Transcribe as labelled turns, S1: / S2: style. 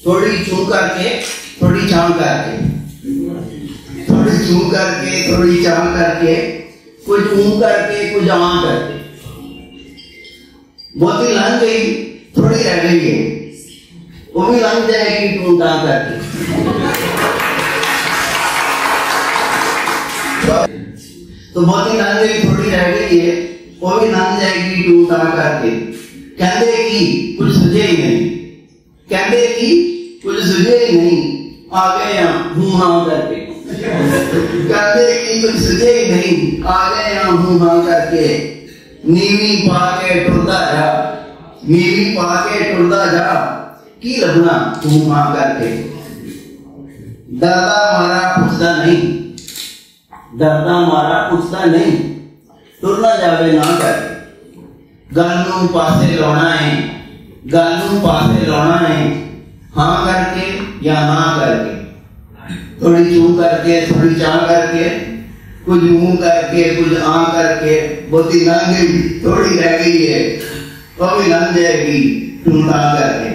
S1: थोड़ी चू करके थोड़ी चाम करके, थोड़ी चू करके थोड़ी चाम करके, कुछ ऊं करके कुछ आं करके। बहुती लंघ गई, थोड़ी रह गई है, वो भी लंघ जाएगी टूं टां करके। तो बहुती लंघ गई, थोड़ी रह गई है, वो भी लंघ जाएगी टूं टां करके। कहते कि कुछ सुझे ही नहीं, कहते कि कुछ सुझे ही नहीं, आ गए हूं हां करके। कहते कि कुछ सुझे ही नहीं, आ गए हूं हां करके। नीवी पा के टुरदा जा, नीवी पा के टुरदा जा, की लभना हूं हां करके। डरदा मारा पुछदा नहीं, डरदा मारा पुछदा नहीं, टुरना जावे ना करके। गल नूं पासे लाउणा है, गल नूं पासे लाउणा है, हां करके या ना करके। थोड़ी चू करके थोड़ी चा करके, कुछ मुंह करके कुछ आं करके। बहुती लंघ गई, थोड़ी रह गई है, वो भी लंघ जाएगी टूं टां करके।